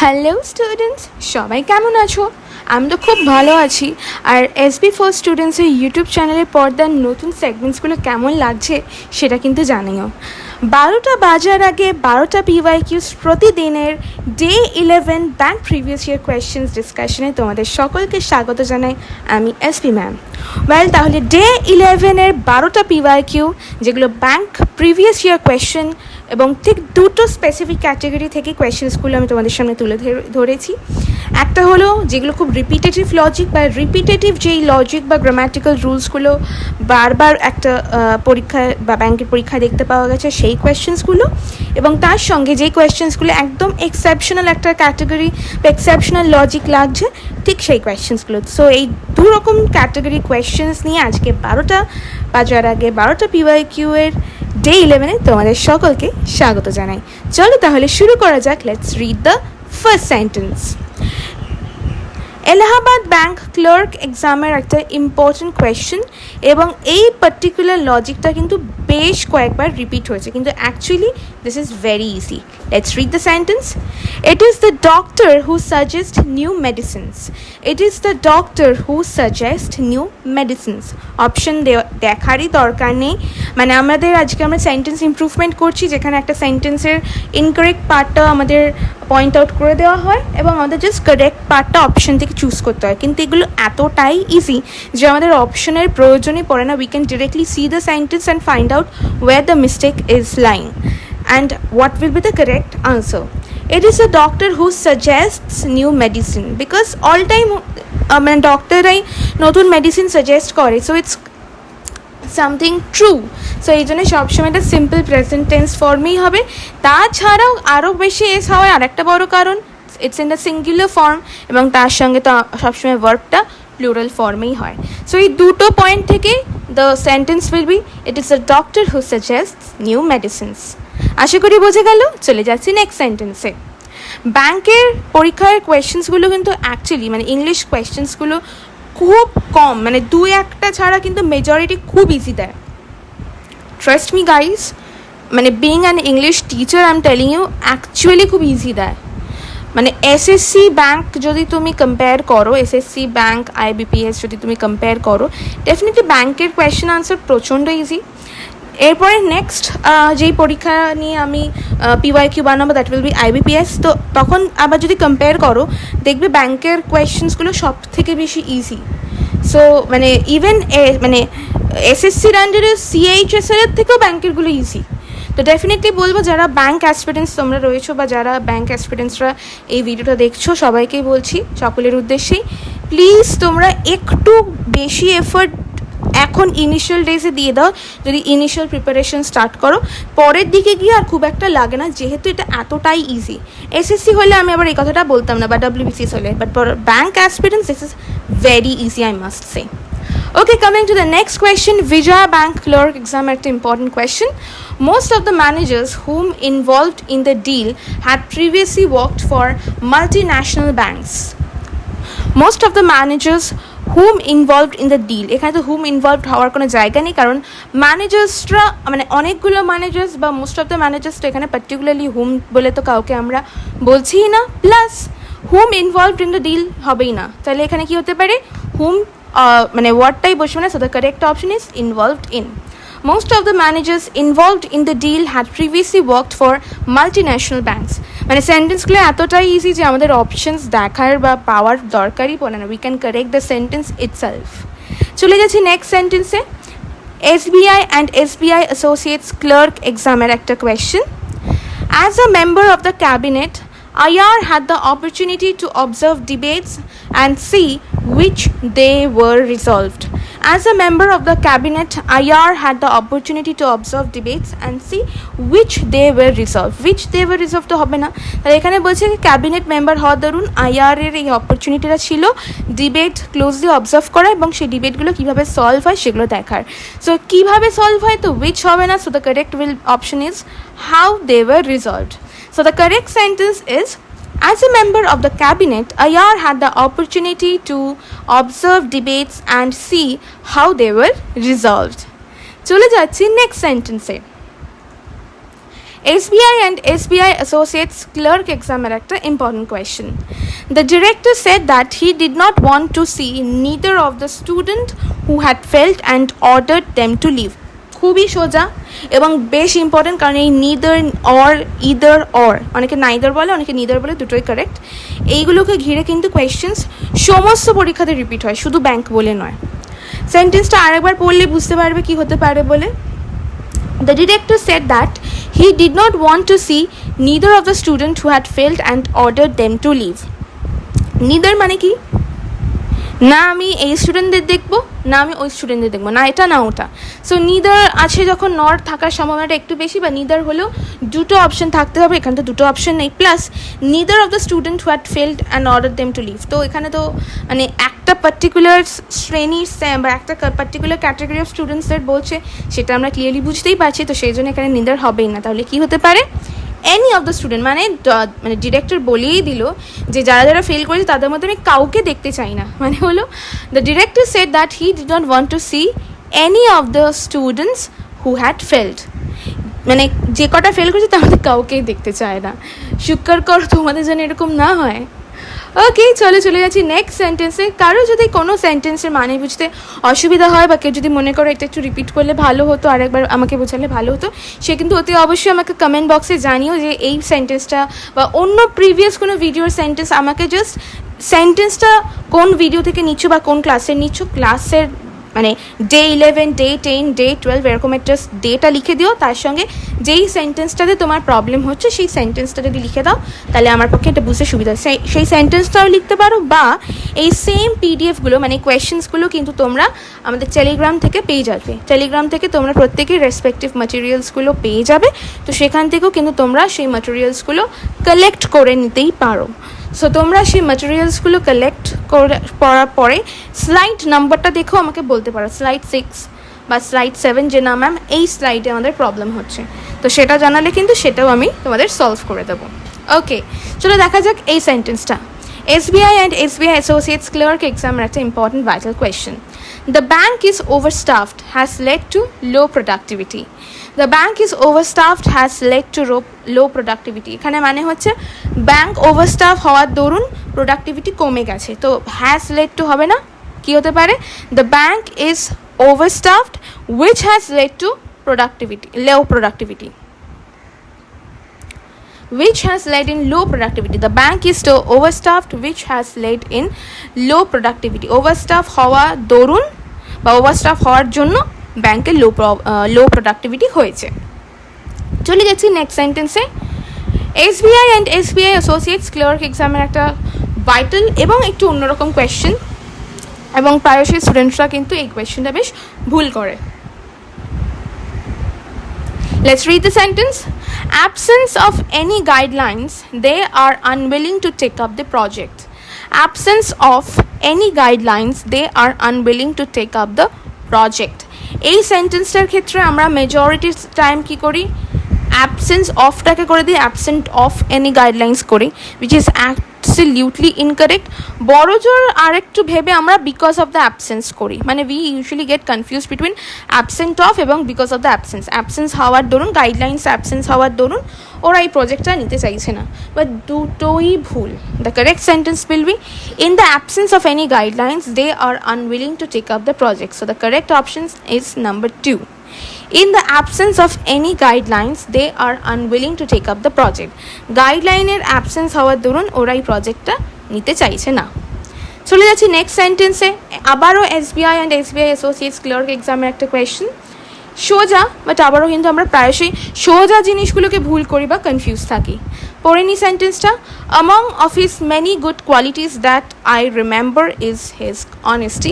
Hello students, সবাই কেমন আছো? আমি তো খুব ভালো আছি। আর এসবি ফার্স্ট স্টুডেন্টসের ইউটিউব চ্যানেলের পর্দার নতুন সেগমেন্টসগুলো কেমন লাগছে সেটা কিন্তু জানিও। 12টা বাজার আগে 12টা PYQs প্রতিদিনের Day 11 bank previous year questions ডিসকাশনে তোমাদের সকলকে স্বাগত জানাই আমি এসপি ম্যাম। তাহলে Day 11-এর 12টা PYQ, যেগুলো ব্যাংক প্রিভিয়াস ইয়ার কোয়েশ্চেন এবং ঠিক দুটো স্পেসিফিক ক্যাটাগরি থেকে কোয়েশ্চেন্সগুলো আমি তোমাদের সামনে তুলে ধরেছি। একটা হলো যেগুলো খুব রিপিটেটিভ লজিক বা রিপিটেটিভ যেই লজিক বা গ্রামাটিক্যাল রুলসগুলো বারবার একটা পরীক্ষায় বা ব্যাংকের পরীক্ষায় দেখতে পাওয়া গেছে সেই কোয়েশ্চেন্সগুলো, এবং তার সঙ্গে যেই কোয়েশ্চেন্সগুলো একদম এক্সেপশনাল একটা ক্যাটাগরি বা এক্সেপশনাল লজিক লাগছে ঠিক সেই কোয়েশ্চেন্সগুলো। সো এই দু রকম ক্যাটাগরি কোয়েশ্চেন্স নিয়ে আজকে 12টা বাজার আগে 12টা PYQ-এর Day 11-এ তোমাদের সকলকে স্বাগত জানাই। চলো তাহলে শুরু করা যাক। Let's read the first sentence. Allahabad bank clerk এক্সামের একটা ইম্পর্টেন্ট কোয়েশ্চেন, এবং এই পার্টিকুলার লজিকটা কিন্তু বেশ কয়েকবার রিপিট হয়েছে, কিন্তু actually this is very easy. Let's read the sentence. It is the doctor who suggest new medicines. It is the doctor who suggest new medicines. Option দেখারই দরকার নেই, মানে আমরা সেন্টেন্স ইমপ্রুভমেন্ট করছি, যেখানে একটা সেন্টেন্সের ইনকারেক্ট পার্টটা আমাদের পয়েন্ট আউট করে দেওয়া হয় এবং আমাদের জাস্ট কারেক্ট পার্টটা অপশন থেকে চুজ করতে হয়। কিন্তু এগুলো এতটাই ইজি যে আমাদের অপশনের প্রয়োজনই পড়ে না। We can directly see the sentence and find out where the mistake is lying and what will be the correct answer. It is a doctor who suggests new medicine, because all time মানে ডক্টররাই নতুন medicine suggest করে, so it's something true. So এই জন্য সবসময় একটা simple present tense ফর্মেই হবে। তাছাড়াও আরও বেশি এস হওয়ার আরেকটা বড় কারণ, it's in the singular form, এবং তার সঙ্গে তো সবসময় ভার্বটা প্লুরাল ফর্মেই হয়। সো এই দুটো পয়েন্ট থেকে the sentence will be it is a doctor who suggests new medicines. আশা করি বোঝা গেল। চলে যাচ্ছি নেক্সট সেন্টেন্সে। ব্যাংকের পরীক্ষার কোয়েশ্চেন্সগুলো কিন্তু অ্যাকচুয়ালি মানে ইংলিশ কোয়েশ্চেন্সগুলো খুব কম, মানে দুই একটা ছাড়া কিন্তু মেজরিটি খুব ইজি দেয়। ট্রাস্ট মি গাইজ, মানে being an English teacher I am telling you, actually খুব ইজি দেয়। মানে এসএসসি ব্যাংক যদি তুমি কম্পেয়ার করো, এসএসসি ব্যাংক IBPS যদি তুমি কম্পেয়ার করো, ডেফিনেটলি ব্যাংকের কোয়েশ্চেন আনসার প্রচণ্ড ইজি। এরপরে নেক্সট যেই পরীক্ষা নিয়ে আমি PYQ বানাবো দ্যাট উইল বি IBPS। তো তখন আবার যদি কম্পেয়ার করো দেখবে ব্যাংকের কোয়েশ্চেন্সগুলো সব থেকে বেশি ইজি। সো মানে ইভেন মানে এসএসসির আন্ডারে CHS-এর থেকেও ব্যাংকেরগুলো ইজি। তো ডেফিনেটলি বলবো যারা ব্যাংক অ্যাসপিরেন্টস তোমরা রয়েছো বা যারা ব্যাংক অ্যাসপিরেন্টসরা এই ভিডিওটা দেখছো, সবাইকেই বলছি, সকলের উদ্দেশ্যেই, প্লিজ তোমরা একটু বেশি এফর্ট এখন ইনিশিয়াল ডেজে দিয়ে দাও। যদি ইনিশিয়াল প্রিপারেশন স্টার্ট করো, পরের দিকে গিয়ে আর খুব একটা লাগে না, যেহেতু এটা এতটাই ইজি। এসএসসি হলে আমি আবার এই কথাটা বলতাম না, বা WBCS হলে, but for bank aspirants this is very easy, I must say. Okay, coming to the next question. Vijaya Bank clerk exam at important question. Most of the managers whom involved in the deal had previously worked for multinational banks. Most of the managers whom involved in the deal, এখানে তো whom involved হওয়ার কোনো জায়গা নেই, কারণ ম্যানেজার্সরা মানে অনেকগুলো managers বা মোস্ট অফ দ্য ম্যানেজার্স তো এখানে পার্টিকুলারলি হুম বলে তো কাউকে আমরা বলছিই না, plus whom involved in the deal হবেই না। তাহলে এখানে কি হতে পারে, হুম মানে ওয়ার্ডটাই বসবে না। So the correct option is involved in. Most of the managers involved in the deal had previously worked for multinational banks. মানে সেন্টেন্সগুলো এতটাই ইজি যে আমাদের অপশনস দেখার বা পাওয়ার দরকারই পড়ে না। We can correct the sentence itself. চলে যাচ্ছি নেক্সট সেন্টেন্সে। SBI and SBI Associates clerk এক্সামের একটা question. As a member of the cabinet, IR had the opportunity to observe debates and see which they were resolved. As a member of the cabinet, IR had the opportunity to observe debates and see which they were resolved. Which they were resolved তো হবে না, তাহলে এখানে বলছে যে cabinet member হওয়ার দরুন IR এর এই অপরচুনিটিটা ছিল ডিবেট ক্লোজলি অবজার্ভ করা এবং সেই ডিবেটগুলো কীভাবে সলভ হয় সেগুলো দেখার। সো কীভাবে সলভ হয় তো which হবে না, so the correct option is how they were resolved. So the correct sentence is, as a member of the cabinet, IR had the opportunity to observe debates and see how they were resolved. চলে যাচ্ছি next সেন্টেন্সে। SBI and SBI Associates clerk exam একটা important question. The director said that he did not want to see neither of the student who had failed and ordered them to leave. খুবই সোজা এবং বেশ important, কারণ এই neither or either or, অনেকে neither বলে অনেকে নিদার বলে, দুটোই কারেক্ট। এইগুলোকে ঘিরে কিন্তু কোয়েশ্চেন্স সমস্ত পরীক্ষাতে রিপিট হয়, শুধু ব্যাংক বলে নয়। সেন্টেন্সটা আরেকবার পড়লে বুঝতে পারবে কি হতে পারে বলে। The director said that he did not want to see neither of the students who had failed and ordered them to leave. Neither মানে কি? না আমি এই স্টুডেন্টদের দেখবো, না আমি ওই স্টুডেন্টদের দেখবো, না এটা না ওটা। সো নিদার আছে যখন নর থাকার সম্ভাবনাটা একটু বেশি, বা নিদার হলেও দুটো অপশন থাকতে হবে, এখানে তো দুটো অপশন নেই। Plus neither of the student who had failed and order them to leave, তো এখানে তো মানে একটা পার্টিকুলার শ্রেণীর বা একটা পার্টিকুলার ক্যাটাগরি অফ স্টুডেন্টসদের বলছে, সেটা আমরা ক্লিয়ারলি বুঝতেই পারছি, তো সেই জন্য এখানে নিদার হবেই না। তাহলে কি হতে পারে? এনি অফ দ্য স্টুডেন্ট, মানে ডিরেক্টর বলেই দিল যে যারা যারা ফেল করেছে তাদের মধ্যে আমি কাউকে দেখতে চাই না, মানে হলো the director said that he did not want to C any of the students who had failed, মানে যে কটা ফেল করেছে তাদের কাউকেই দেখতে চায় না। শুক্র কর তোমাদের যেন এরকম না হয়। ওকে, চলে যাচ্ছি নেক্সট সেন্টেন্সে। কারো যদি কোনো সেন্টেন্সের মানে বুঝতে অসুবিধা হয়, বা কেউ যদি মনে করো এটা একটু রিপিট করলে ভালো হতো, আরেকবার আমাকে বোঝালে ভালো হতো, সে কিন্তু অতি অবশ্যই আমাকে কমেন্ট বক্সে জানিও যে এই সেন্টেন্সটা বা অন্য প্রিভিয়াস কোনো ভিডিওর সেন্টেন্স, আমাকে জাস্ট সেন্টেন্সটা কোন ভিডিও থেকে নিচ্ছ বা কোন ক্লাসের নিচ্ছ, ক্লাসের মানে Day 11, Day 10, Day 12 এরকম একটা ডেটা লিখে দিও, তার সঙ্গে যেই সেন্টেন্সটাতে তোমার প্রবলেম হচ্ছে সেই সেন্টেন্সটা যদি লিখে দাও তাহলে আমার পক্ষে এটা বুঝতে সুবিধা হয়। সেই সেন্টেন্সটাও লিখতে পারো, বা এই সেম পিডিএফগুলো মানে কোয়েশ্চেন্সগুলো কিন্তু তোমরা আমাদের টেলিগ্রাম থেকে পেয়ে যাবে। টেলিগ্রাম থেকে তোমরা প্রত্যেকেই রেসপেক্টিভ ম্যাটেরিয়ালসগুলো পেয়ে যাবে, তো সেখান থেকেও কিন্তু তোমরা সেই ম্যাটেরিয়ালসগুলো কালেক্ট করে নিতেই পারো। সো তোমরা সেই ম্যাটেরিয়ালসগুলো কালেক্ট করার পরে স্লাইড নাম্বারটা দেখো আমাকে বলতে পারো, স্লাইড 6 বা স্লাইড 7, যে না ম্যাম এই স্লাইডে আমাদের প্রবলেম হচ্ছে, তো সেটা জানালে কিন্তু সেটাও আমি তোমাদের সলভ করে দেবো। ওকে, চলো দেখা যাক এই সেন্টেন্সটা। SBI and SBI Associates clerk exam একটা important vital question. The bank is overstaffed has led to low productivity. The bank is overstaffed has led to low productivity. এখানে মানে হচ্ছে ব্যাংক ওভারস্টাফ হওয়ার দরুন প্রোডাক্টিভিটি কমে গেছে, তো হ্যাজ লেড টু হবে না, কি হতে পারে? The bank is overstaffed which has led to low productivity. Which has led in low productivity. The bank is so overstaffed which has led in low productivity. Overstaff হওয়া দরুন বা ওভারস্টাফ হওয়ার জন্য ব্যাংকে লো প্রোডাক্টিভিটি হয়েছে। চলে যাচ্ছি নেক্সট সেন্টেন্সে। SBI and SBI Associates clerk এক্সামের একটা ভাইটাল এবং একটু অন্যরকম কোয়েশ্চেন, এবং প্রায়শই স্টুডেন্টসরা কিন্তু এই কোয়েশ্চেনটা বেশ ভুল করে। Let's read the sentence. Absence of any guidelines, they are unwilling to take up the project. Absence of any guidelines, they are unwilling to take up the project. এই সেন্টেন্সটার ক্ষেত্রে আমরা মেজরিটি টাইম কি করি? অ্যাবসেন্স অফটাকে করে দিই absent of any guidelines করি, which is absolutely incorrect. বড় জোর আর একটু ভেবে আমরা বিকজ অফ দ্য অ্যাবসেন্স করি, মানে we usually gate confuse between absent of এবং বিকজ অফ দ্য অ্যাবসেন্স হওয়ার দরুন, গাইডলাইন্স অ্যাবসেন্স হওয়ার দরুন ওরা এই প্রজেক্টটা নিতে চাইছে না, বাট দুটোই ভুল। The correct sentence will be in the absence of any guidelines they are unwilling to take up the project. So the correct option is number 2. In the absence of any guidelines, they are unwilling to take up the project. গাইডলাইনের absence হওয়ার দরুন ওরা এই প্রজেক্টটা নিতে চাইছে না। চলে যাচ্ছি নেক্সট সেন্টেন্সে। আবারও SBI and SBI Associates clerk এক্সামের একটা কোয়েশ্চেন, সোজা, বাট আবারও কিন্তু আমরা প্রায়শই সোজা জিনিসগুলোকে ভুল করি বা কনফিউজ থাকি। পড়ে নি সেন্টেন্সটা। Among of his many good qualities that I remember is his honesty.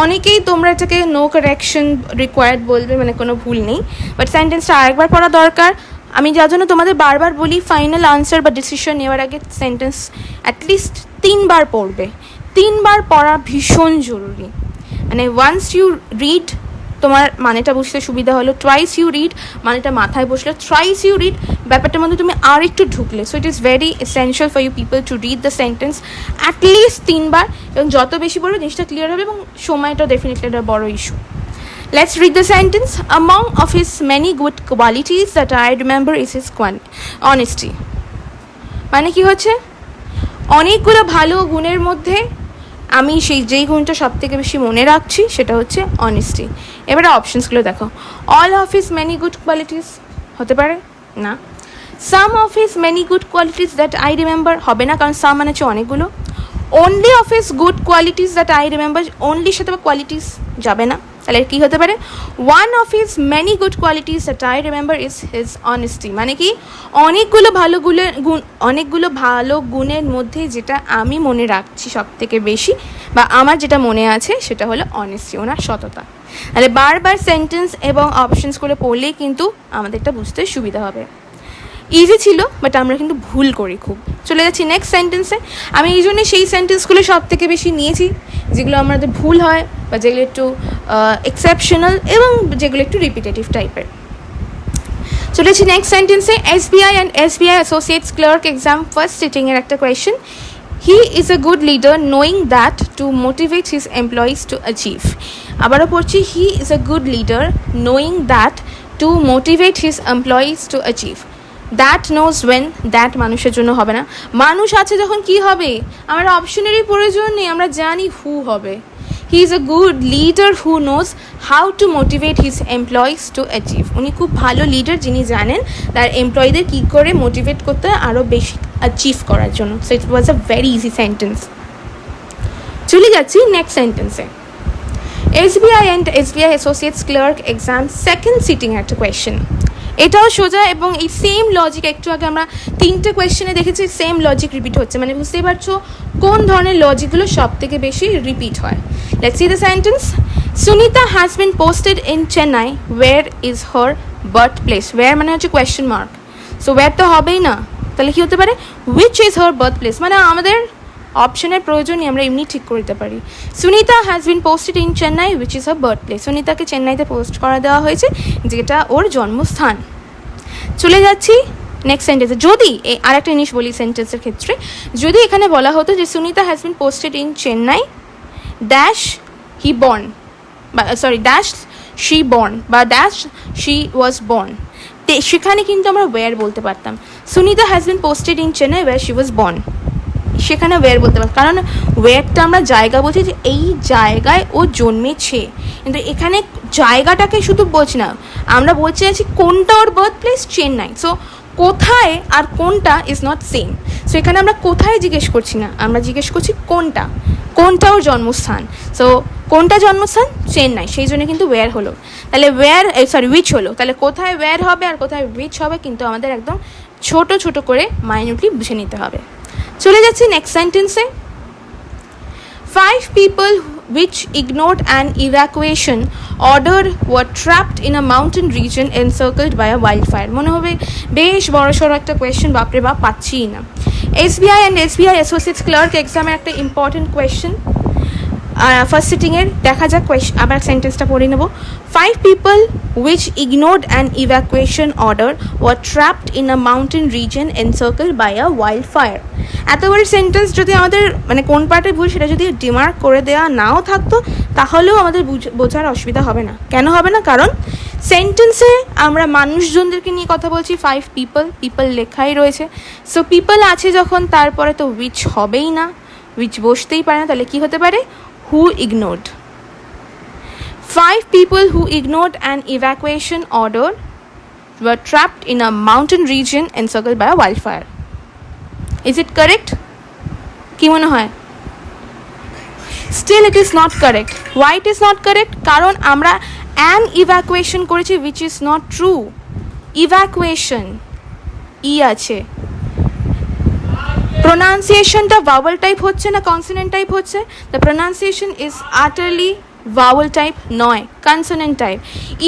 অনেকেই তোমরা এটাকে নো কারেকশন রিকোয়ার্ড বলবে, মানে কোনো ভুল নেই, বাট সেন্টেন্সটা আরেকবার পড়া দরকার। আমি যার জন্য তোমাদের বারবার বলি ফাইনাল আনসার বা ডিসিশন নেওয়ার আগে সেন্টেন্স অ্যাটলিস্ট 3 বার পড়বে। 3 বার পড়া ভীষণ জরুরি, মানে ওয়ান্স ইউ রিড তোমার মানেটা বুঝতে সুবিধা হলো, টুয়াইস ইউ রিড মানেটা মাথায় বসলো, থ্রাইস ইউ রিড ব্যাপারটার মধ্যে তুমি আর একটু ঢুকলে। So it is very essential for you people to read the sentence at least 3 বার, এবং যত বেশি পড়বে জিনিসটা ক্লিয়ার হবে, এবং সময়টা ডেফিনেটলি একটা বড় issue. Let's read the sentence. Among of his many good qualities that I remember is his honesty. মানে কি হচ্ছে, অনেকগুলো ভালো গুণের মধ্যে আমি যেই গুণটা সব থেকে বেশি মনে রাখছি সেটা হচ্ছে অনেস্টি। এবারে অপশনসগুলো দেখো। All of his many good qualities হতে পারে না। Some of his many good qualities that I remember হবে না, কারণ সাম মানে হচ্ছে অনেকগুলো। Only of his good qualities that I remember, অনলির সাথে কোয়ালিটিস যাবে না, তাহলে কী হতে পারে? One of his many good qualities that I remember is his honesty, মানে কি অনেকগুলো ভালো গুণের মধ্যে যেটা আমি মনে রাখছি সব থেকে বেশি বা আমার যেটা মনে আছে সেটা হলো অনেস্টি, ওনার সততা। তাহলে বারবার সেন্টেন্স এবং অপশনসগুলো পড়লেই কিন্তু আমাদের এটা বুঝতে সুবিধা হবে। ইজি ছিল, বাট আমরা কিন্তু ভুল করি খুব। চলে যাচ্ছি নেক্সট সেন্টেন্সে। আমি এই জন্যে সেই সেন্টেন্সগুলো সব থেকে বেশি নিয়েছি যেগুলো আমাদের ভুল হয় বা যেগুলো একটু এক্সেপশনাল এবং যেগুলো একটু রিপিটেটিভ টাইপের। চলে যাচ্ছি নেক্সট সেন্টেন্সে। SBI and SBI associates clerk exam first সিটিংয়ের একটা question. He is a good leader knowing that to motivate his employees to achieve. আবারও পড়ছি, he is a good leader knowing that to motivate his employees to achieve. That knows when, that মানুষের জন্য হবে না। মানুষ আছে যখন কি হবে, আমার অপশনেরই প্রয়োজন নেই, আমরা জানি হু হবে। হি is a good leader who knows how to motivate his employees to achieve. উনি খুব ভালো লিডার যিনি জানেন তার এমপ্লয়ীদের কী করে মোটিভেট করতে হয় আরও বেশি অ্যাচিভ করার জন্য। So it was a very easy sentence. চলে যাচ্ছি নেক্সট সেন্টেন্সে। SBI and SBI associates clerk exam second sitting একটা কোয়েশ্চেন। এটাও সোজা এবং এই সেম লজিক একটু আগে আমরা 3টে কোয়েশ্চেনে দেখেছি, সেম লজিক রিপিট হচ্ছে, মানে বুঝতেই পারছো কোন ধরনের লজিকগুলো সব থেকে বেশি রিপিট হয়। Let's see the sentence. Sunita has been posted in Chennai, where is her birth place. Where মানে হচ্ছে কোয়েশ্চেন মার্ক, সো ওয়্যার তো হবেই না, তাহলে কী হতে পারে? Which is her birth place, মানে আমাদের অপশনের প্রয়োজনই, আমরা এমনি ঠিক করে দিতে পারি। Sunita has been posted in Chennai which is her birth place. সুনিতাকে চেন্নাইতে পোস্ট করা দেওয়া হয়েছে যেটা ওর জন্মস্থান। চলে যাচ্ছি নেক্সট সেন্টেন্সে। যদি আরেকটা জিনিস বলি সেন্টেন্সের ক্ষেত্রে, যদি এখানে বলা হতো যে Sunita has been posted in Chennai dash he born, বা সরি ড্যাশ শি বর্ন বা ড্যাশ শি ওয়াজ বর্ন, সেখানে কিন্তু আমরা ওয়্যার বলতে পারতাম। Sunita has been posted in Chennai where she was born, সেখানে ওয়্যার বলতে পারতাম, কারণ ওয়্যারটা আমরা জায়গা বলছি যে এই জায়গায় ও জন্মেছে, কিন্তু এখানে জায়গাটাকে শুধু বলছি না, আমরা বলতে চাইছি কোনটা ওর বার্থ প্লেস, চেন্নাই। সো কোথায় আর কোনটা ইজ নট সেম। সো এখানে আমরা কোথায় জিজ্ঞেস করছি না, আমরা জিজ্ঞেস করছি কোনটা ওর জন্মস্থান। সো কোনটা জন্মস্থান? চেন্নাই, সেই জন্য কিন্তু ওয়্যার হলো। তাহলে উইচ হলো, তাহলে কোথায় ওয়্যার হবে আর কোথায় উইচ হবে কিন্তু আমাদের একদম ছোট ছোট করে মাইনিউটলি বুঝে নিতে হবে। চলে যাচ্ছি নেক্সট সেন্টেন্সে। 5 people which ignored an evacuation order were trapped in a mountain region encircled by a wildfire. মনে হবে বেশ বড়সড় একটা কোয়েশ্চেন, বাপরে বাপ পাচ্ছিই না। SBI and SBI associates clerk এক্সামের একটা ইম্পর্টেন্ট কোয়েশ্চেন, ফার্স্ট সিটিংয়ের। দেখা যাক আবার সেন্টেন্সটা পড়ে নেব। 5 people which ignored an evacuation order were trapped in a mountain region encircled by a wildfire. এত বড় সেন্টেন্স যদি আমাদের মানে কোন পার্টে ভুল সেটা যদি ডিমার্ক করে দেওয়া নাও থাকতো তাহলেও আমাদের বোঝার অসুবিধা হবে না। কেন হবে না? কারণ সেন্টেন্সে আমরা মানুষজনদেরকে নিয়ে কথা বলছি। 5 people লেখাই রয়েছে, সো পিপল আছে যখন তারপরে তো উইচ হবেই না, উইচ বসতেই পারে না, তাহলে কি হতে পারে? who ignored. 5 people who ignored an evacuation order were trapped in a mountain region encircled by a wildfire. Is it correct? কি মনে হয়? Still it is not correct. Why it is not correct? কারণ আমরা an evacuation করেছি which is not true. Evacuation আছে, প্রোনাউন্সিয়েশনটা vowel type হচ্ছে না consonant type হচ্ছে? The pronunciation is আটারলি vowel type নয়, কনসোনেন্ট টাইপ।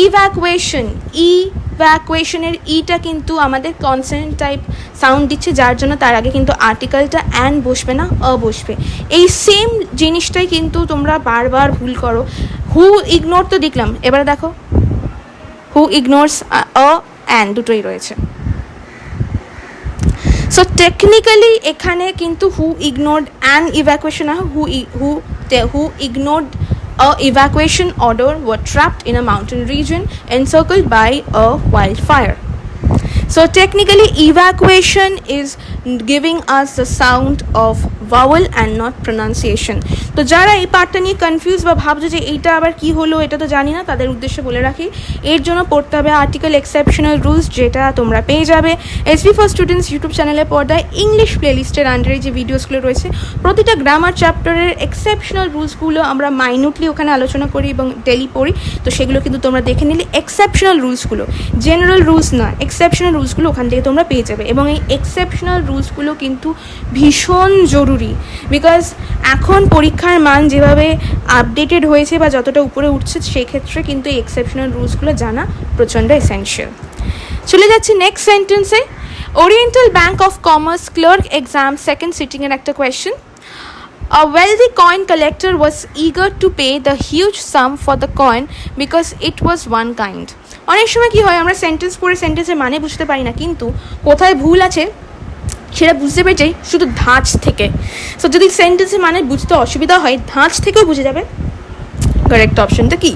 ইভ্যাকুয়েশনের ইটা কিন্তু আমাদের কনসোনেন্ট টাইপ সাউন্ড দিচ্ছে, যার জন্য তার আগে কিন্তু আর্টিকেলটা অ্যান বসবে না, বসবে। এই সেম জিনিসটাই কিন্তু তোমরা বারবার ভুল করো। হু ইগনোর তো দেখলাম, এবারে দেখো হু ইগনোরস অ্যান দুটোই রয়েছে। সো টেকনিক্যালি এখানে কিন্তু who ignored an evacuation, who ignored a evacuation order were trapped in a mountain region encircled by a wildfire. So technically evacuation is giving us the sound of vowel and not pronunciation. তো যারা এই পার্টটা নিয়ে confuse বা ভাবছো যে এইটা আবার কি হলো, এটা তো জানি না, তাদের উদ্দেশ্যে বলে রাখি এর জন্য পড়তে হবে আর্টিকেল এক্সেপশনাল রুলস, যেটা তোমরা পেয়ে যাবে এসবি ফর স্টুডেন্টস ইউটিউব চ্যানেলের পর্দায় ইংলিশ প্লেলিস্টের আন্ডারে যে ভিডিওসগুলো রয়েছে প্রতিটা গ্রামার চ্যাপ্টারের এক্সেপশনাল রুলসগুলো আমরা মাইনুটলি ওখানে আলোচনা করি এবং ডেলি পড়ি। তো সেগুলো কিন্তু তোমরা দেখে নিলে এক্সেপশনাল রুলসগুলো, জেনারেল রুলস না, এক্সেপশনাল রুলসগুলো ওখান থেকে তোমরা পেয়ে যাবে। এবং এই এক্সেপশনাল রুলসগুলো কিন্তু ভীষণ জরুরি, বিকজ এখন পরীক্ষার মান যেভাবে আপডেটেড হয়েছে বা যতটা উপরে উঠছে সেক্ষেত্রে কিন্তু এই এক্সেপশনাল রুলসগুলো জানা প্রচণ্ড এসেনশিয়াল। চলে যাচ্ছি নেক্সট সেন্টেন্সে। Oriental bank of commerce clerk exam second সিটিংয়ের একটা question. A wealthy coin collector was eager to pay the huge sum for the coin because it was one kind. অনেক সময় কী হয়, আমরা সেন্টেন্স পড়ে সেন্টেন্সের মানে বুঝতে পারি না, কিন্তু কোথায় ভুল আছে সেটা বুঝতে পেরে যাই শুধু ধাঁচ থেকে। সো যদি সেন্টেন্সের মানে বুঝতে অসুবিধা হয়, ধাঁচ থেকেও বুঝে যাবে কারেক্ট অপশনটা কি।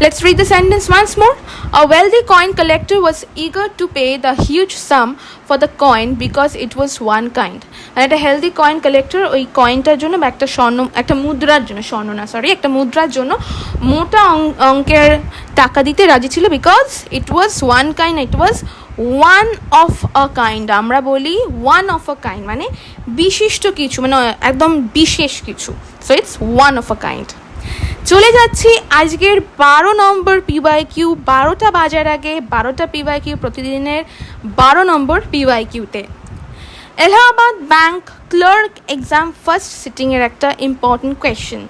Let's read the sentence once more. A wealthy coin collector was eager to pay the huge sum for the coin because it was one kind. And একটা হেলদি কয়েন কালেক্টর ওই কয়েনটার জন্য বা একটা মুদ্রার জন্য, একটা মুদ্রার জন্য মোটা অঙ্কের টাকা দিতে রাজি ছিল, because it was one kind, it was one of a kind. আমরা বলি ওয়ান অফ আ কাইন্ড মানে বিশিষ্ট কিছু, মানে একদম বিশেষ কিছু। So it's one of a kind. চলে যাচ্ছি আজকের 12 নম্বর PYQ। 12টা বাজার আগে 12টা PYQ, প্রতিদিনের 12 নম্বর PYQতে। Allahabad bank clerk exam first সিটিংয়ের একটা ইম্পর্টেন্ট কোয়েশ্চেন।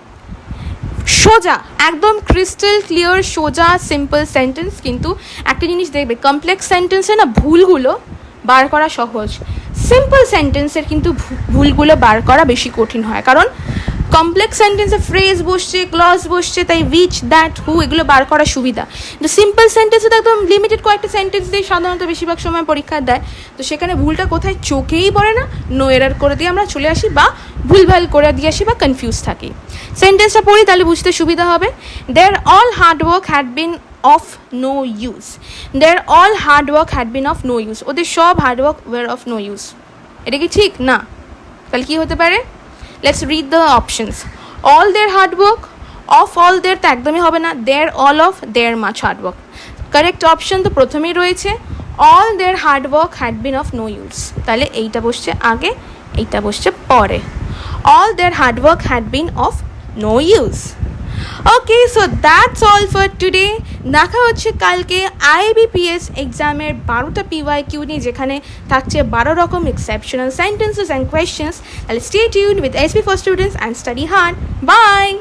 সোজা, একদম ক্রিস্টাল ক্লিয়ার, সোজা সিম্পল সেন্টেন্স, কিন্তু একটা জিনিস দেখবে কমপ্লেক্স সেন্টেন্সে না ভুলগুলো বার করা সহজ, সিম্পল সেন্টেন্সের কিন্তু ভুলগুলো বার করা বেশি কঠিন হয়, কারণ কমপ্লেক্স সেন্টেন্সে ফ্রেজ বসছে, ক্লজ বসছে, তাই উইচ, দ্যাট, হু এগুলো বার করা সুবিধা। কিন্তু সিম্পল সেন্টেন্সে তো একদম লিমিটেড কয়েকটা সেন্টেন্স দিয়ে সাধারণত বেশিরভাগ সময় পরীক্ষা দেয়, তো সেখানে ভুলটা কোথায় চোখেই পড়ে না, নো এরার করে দিয়ে আমরা চলে আসি বা ভুলভাল করে দিয়ে আসি বা কনফিউজ থাকি। সেন্টেন্সটা পড়ি তাহলে বুঝতে সুবিধা হবে। Their all hard work had been of no use. Their all hard work had been of no use, ওদের সব hard work were of no use. এটা কি ঠিক না? তাহলে কী হতে পারে? Let's read the options. All their hard work, of all their তো একদমই হবে না, their all of their much hard work. Correct option তো প্রথমেই রয়েছে, all their hard work had been of no use, তাহলে এইটা বসছে আগে, এইটা বসছে পরে। all their hard work had been of no use. Okay, so that's all for today. দেখা হচ্ছে কালকে IBPS এক্সামের 12টা PYQ নিয়ে, যেখানে থাকছে 12 রকম এক্সেপশনাল সেন্টেন্সেস অ্যান্ড কোয়েশ্চেন্স। তাহলে stay tuned with SP for Students and study hard. Bye!